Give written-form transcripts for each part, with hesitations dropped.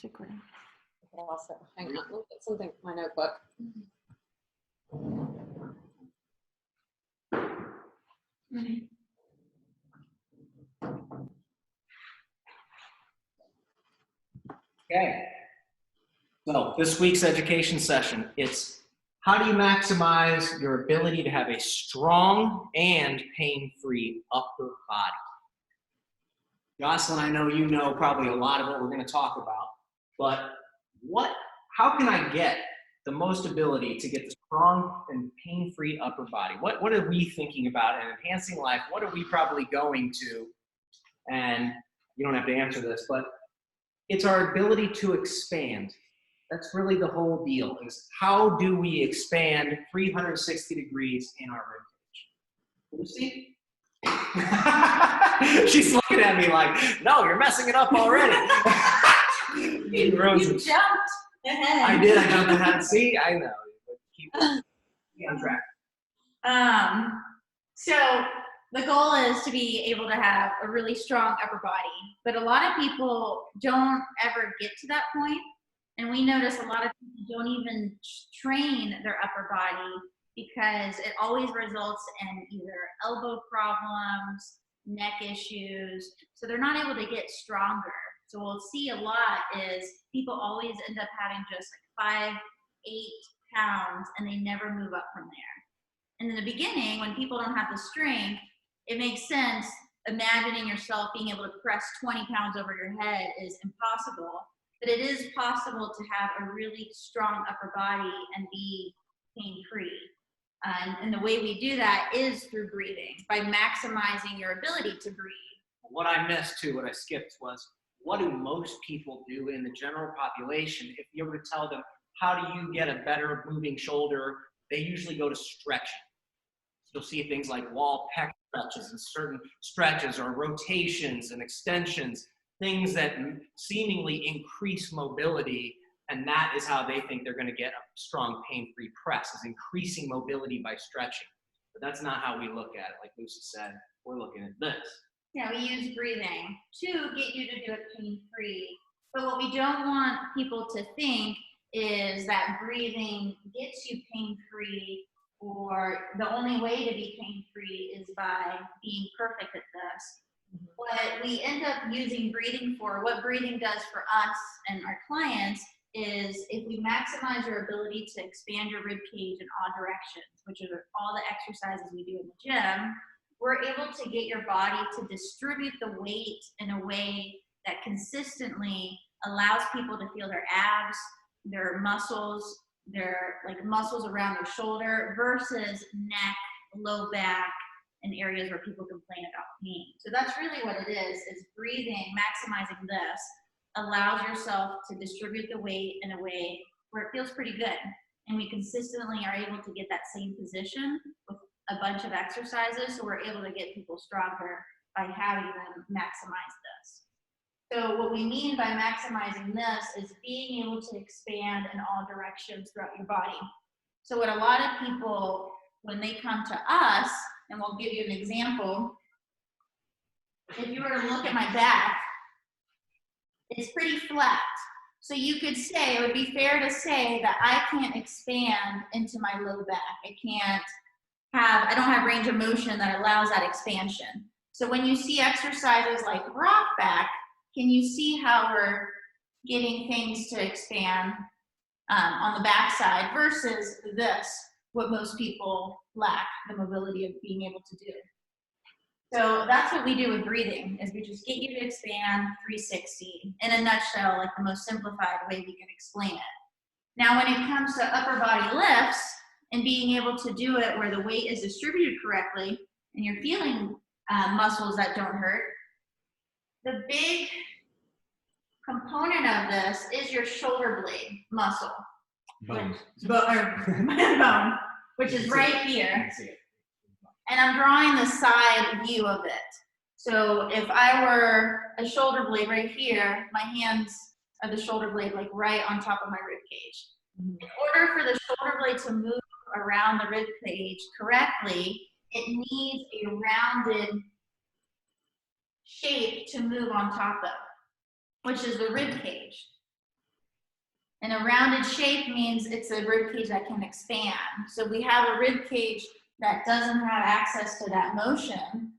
It's recording. Also, hang on, look at something, my notebook. Okay. So this week's education session, it's how do you maximize your ability to have a strong and pain-free upper body? Jocelyn, I know you know probably a lot of what we're going to talk about, but how can I get the most ability to get the strong and pain-free upper body? What are we thinking about in enhancing life? What are we probably going to? And you don't have to answer this, but it's our ability to expand. That's really the whole deal, is how do we expand 360 degrees in our rib cage? Lucy? She's looking at me like, no, you're messing it up already. You jumped ahead. I did, I jumped ahead. See, I know. Keep on track. So the goal is to be able to have a really strong upper body, but a lot of people don't ever get to that point. And we notice a lot of people don't even train their upper body because it always results in either elbow problems, neck issues. So they're not able to get stronger. So we'll see a lot is people always end up having just like 5, 8 pounds and they never move up from there. And in the beginning, when people don't have the strength, it makes sense. Imagining yourself being able to press 20 pounds over your head is impossible. But it is possible to have a really strong upper body and be pain-free. And the way we do that is through breathing, by maximizing your ability to breathe. What I missed too, what I skipped was, what do most people do in the general population? If you were to tell them, how do you get a better moving shoulder? They usually go to stretching. You'll see things like wall pec stretches and certain stretches or rotations and extensions, things that seemingly increase mobility, and that is how they think they're going to get a strong pain-free press, is increasing mobility by stretching. But that's not how we look at it. Like Lucy said, we're looking at this. Yeah, we use breathing to get you to do it pain-free. But what we don't want people to think is that breathing gets you pain-free, or the only way to be pain-free is by being perfect at this. What we end up using breathing for, what breathing does for us and our clients, is if we maximize your ability to expand your rib cage in all directions, which are all the exercises we do in the gym, we're able to get your body to distribute the weight in a way that consistently allows people to feel their abs, their muscles, their muscles around their shoulder versus neck, low back, and areas where people complain about pain. So that's really what it is breathing, maximizing this, allows yourself to distribute the weight in a way where it feels pretty good. And we consistently are able to get that same position with a bunch of exercises, so we're able to get people stronger by having them maximize this. So what we mean by maximizing this is being able to expand in all directions throughout your body. So what a lot of people, when they come to us, and we'll give you an example, if you were to look at my back, it's pretty flat. So you could say, it would be fair to say that I can't expand into my low back. I don't have range of motion that allows that expansion. So when you see exercises like rock back, can you see how we're getting things to expand on the backside versus this, what most people lack the mobility of being able to do. So that's what we do with breathing, is we just get you to expand 360 in a nutshell, like the most simplified way we can explain it. Now, when it comes to upper body lifts and being able to do it where the weight is distributed correctly and you're feeling muscles that don't hurt, the big component of this is your shoulder blade muscle. Bone. Bone, which is right here. And I'm drawing the side view of it. So if I were a shoulder blade right here, my hands are the shoulder blade like right on top of my rib cage. In order for the shoulder blade to move around the rib cage correctly, it needs a rounded shape to move on top of, which is the rib cage. And a rounded shape means it's a rib cage that can expand. So if we have a rib cage that doesn't have access to that motion,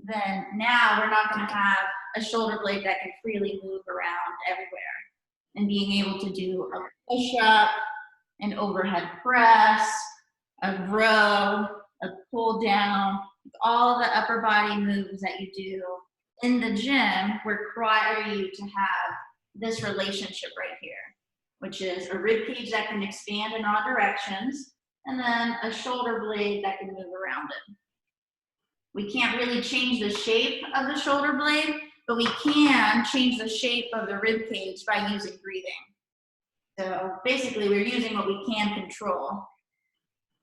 then now we're not going to have a shoulder blade that can freely move around everywhere. And being able to do a push-up, an overhead press, a row, a pull down, all the upper body moves that you do in the gym require you to have this relationship right here, which is a rib cage that can expand in all directions, and then a shoulder blade that can move around it. We can't really change the shape of the shoulder blade, but we can change the shape of the rib cage by using breathing. So basically, we're using what we can control.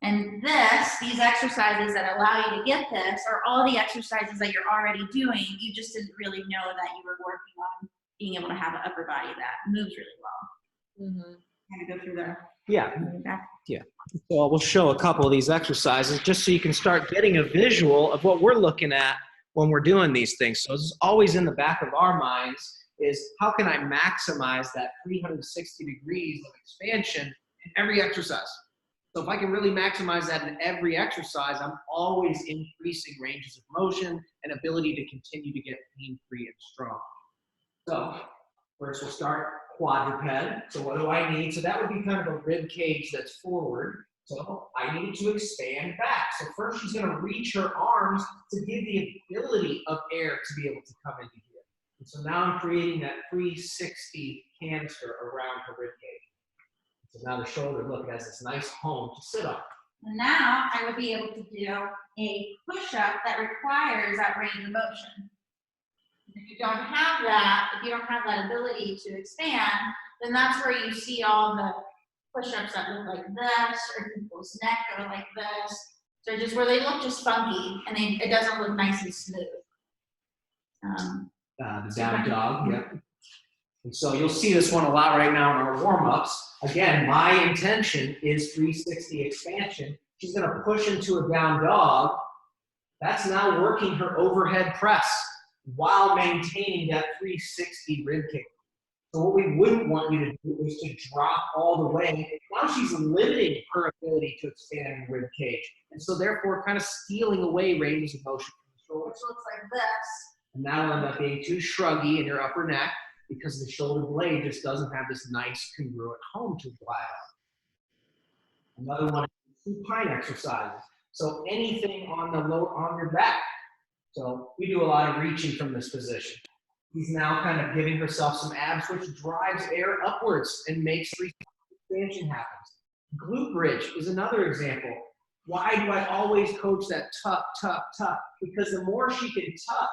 And these exercises that allow you to get this are all the exercises that you're already doing. You just didn't really know that you were working on being able to have an upper body that moves really well. Mm-hmm. Kind of go through the Yeah. back. Yeah. So we'll show a couple of these exercises just so you can start getting a visual of what we're looking at when we're doing these things. So it's always in the back of our minds is how can I maximize that 360 degrees of expansion in every exercise? So if I can really maximize that in every exercise, I'm always increasing ranges of motion and ability to continue to get pain-free and strong. So first we'll start quadruped. So what do I need? So that would be kind of a rib cage that's forward. So I need to expand back. So first she's going to reach her arms to give the ability of air to be able to come into here. And so now I'm creating that 360 canister around her rib cage. So now the shoulder, look, it has this nice home to sit on. And now I would be able to do a push-up that requires that range of motion. If you don't have that, if you don't have that ability to expand, then that's where you see all the push-ups that look like this, or people's neck go like this. So just where they look just funky, and it doesn't look nice and smooth. The down dog, yep. And so you'll see this one a lot right now in our warm-ups. Again, my intention is 360 expansion. She's going to push into a down dog. That's now working her overhead press while maintaining that 360 rib cage. So what we wouldn't want you to do is to drop all the way. Now she's limiting her ability to expand the rib cage. And so therefore kind of stealing away ranges of motion from the shoulders. Which looks like this. And that'll end up being too shruggy in your upper neck because the shoulder blade just doesn't have this nice congruent home to glide on. Another one is supine exercises. So anything on your back. So we do a lot of reaching from this position. He's now kind of giving herself some abs, which drives air upwards and makes expansion happen. Glute bridge is another example. Why do I always coach that tuck, tuck, tuck? Because the more she can tuck,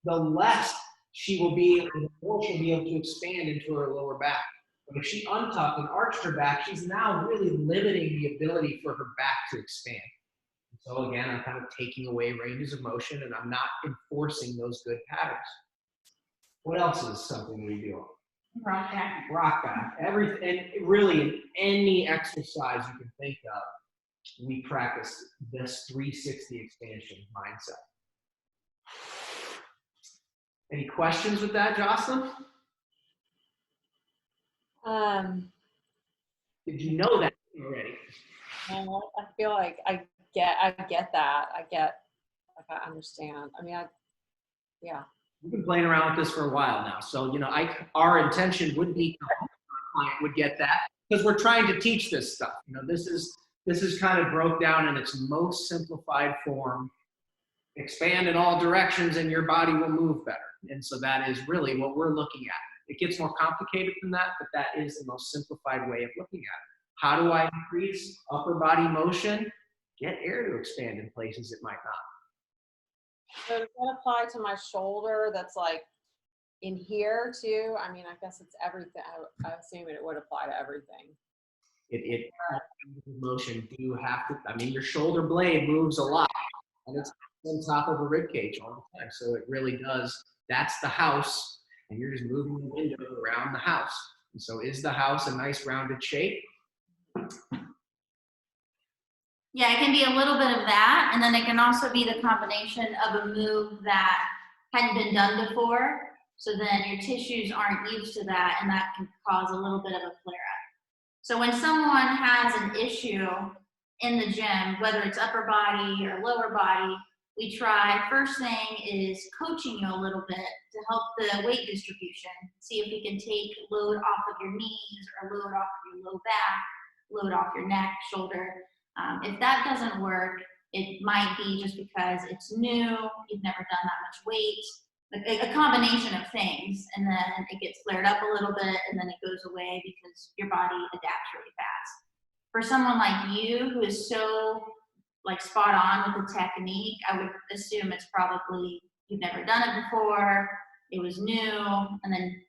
the less she will be able to expand into her lower back. But if she untucked and arched her back, she's now really limiting the ability for her back to expand. So again, I'm kind of taking away ranges of motion and I'm not enforcing those good patterns. What else is something we do? Rock back. Rock back. And really, any exercise you can think of, we practice this 360 expansion mindset. Any questions with that, Jocelyn? Did you know that already? I feel like I get that. I understand. I mean, yeah. We've been playing around with this for a while now. So, our intention would be our client would get that because we're trying to teach this stuff. This is kind of broke down in its most simplified form. Expand in all directions and your body will move better. And so that is really what we're looking at. It gets more complicated than that, but that is the most simplified way of looking at it. How do I increase upper body motion? Get air to expand in places it might not. So does that apply to my shoulder that's like in here too? I mean, I guess it's everything. I assume it would apply to everything. Motion do have to, your shoulder blade moves a lot and it's on top of a rib cage all the time. So it really does, that's the house and you're just moving the window around the house. And so is the house a nice rounded shape? Yeah, it can be a little bit of that, and then it can also be the combination of a move that hadn't been done before, so then your tissues aren't used to that, and that can cause a little bit of a flare-up. So when someone has an issue in the gym, whether it's upper body or lower body, we try, first thing is coaching you a little bit to help the weight distribution. See if we can take load off of your knees or load off of your low back, load off your neck, shoulder. If that doesn't work, it might be just because it's new, you've never done that much weight, a combination of things, and then it gets flared up a little bit and then it goes away because your body adapts really fast. For someone like you who is so like spot on with the technique, I would assume it's probably you've never done it before, it was new, and then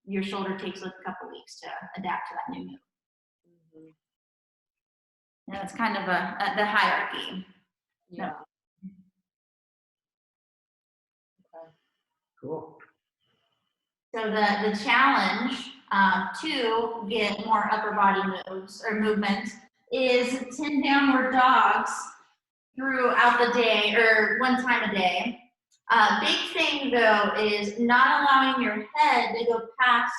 your shoulder takes a couple weeks to adapt to that new move. Mhm. And it's kind of the hierarchy. Yeah. Okay. Cool. So the challenge to get more upper body moves or movement is 10 downward dogs throughout the day or one time a day. Big thing though is not allowing your head to go past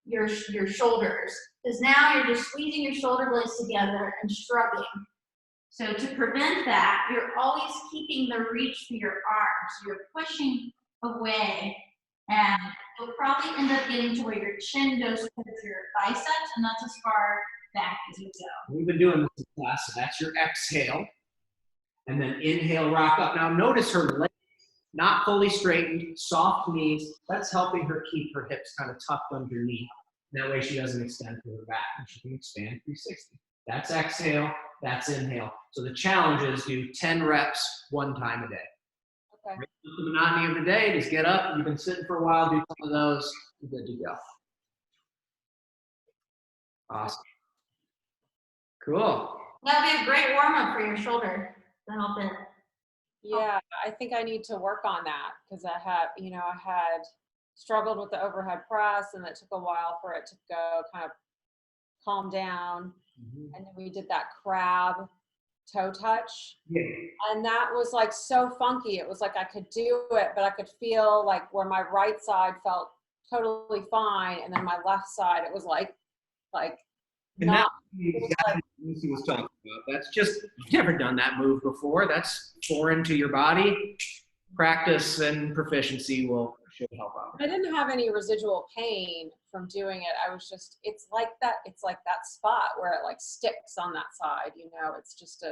your shoulders, because now you're just squeezing your shoulder blades together and shrugging. So to prevent that, you're always keeping the reach through your arms. You're pushing away, and you'll probably end up getting to where your chin goes towards your biceps, and that's as far back as you go. We've been doing this in class, so that's your exhale. And then inhale, rock up. Now notice her legs not fully straightened, soft knees. That's helping her keep her hips kind of tucked underneath. That way she doesn't extend to her back and she can expand 360. That's exhale, that's inhale. So the challenge is do 10 reps one time a day. Okay. Break up the monotony of the day, just get up. You've been sitting for a while, do some of those, you're good to go. Awesome. Cool. That'll be a great warm up for your shoulder to help it. Yeah, I think I need to work on that because I had struggled with the overhead press and it took a while for it to go kind of calm down. Mhm. And then we did that crab toe touch. Yeah. And that was like so funky. It was like I could do it, but I could feel like where my right side felt totally fine. And then my left side, it was like And not. that's exactly what Lucy was talking about. That's just, you've never done that move before. That's foreign to your body. Practice and proficiency should help out. I didn't have any residual pain from doing it. I was just, it's like that spot where it like sticks on that side, it's just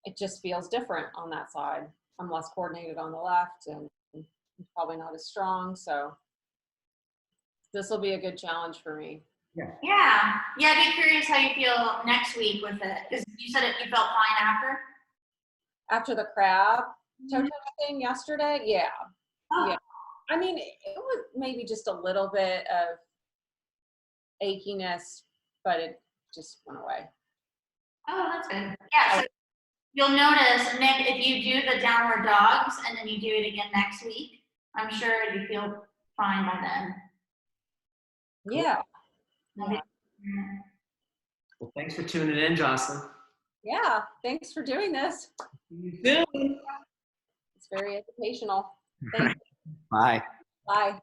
it just feels different on that side. I'm less coordinated on the left and probably not as strong. So this will be a good challenge for me. Yeah. I'd be curious how you feel next week with it, because you said you felt fine after. After the crab toe touch thing yesterday, yeah. Oh. Yeah. I mean, it was maybe just a little bit of achiness, but it just went away. Oh, that's good. Yeah. So you'll notice, Nick, if you do the downward dogs and then you do it again next week, I'm sure you feel fine by then. Yeah. Well, thanks for tuning in, Jocelyn. Yeah. Thanks for doing this. See you soon. It's very educational. Thanks. Bye. Bye.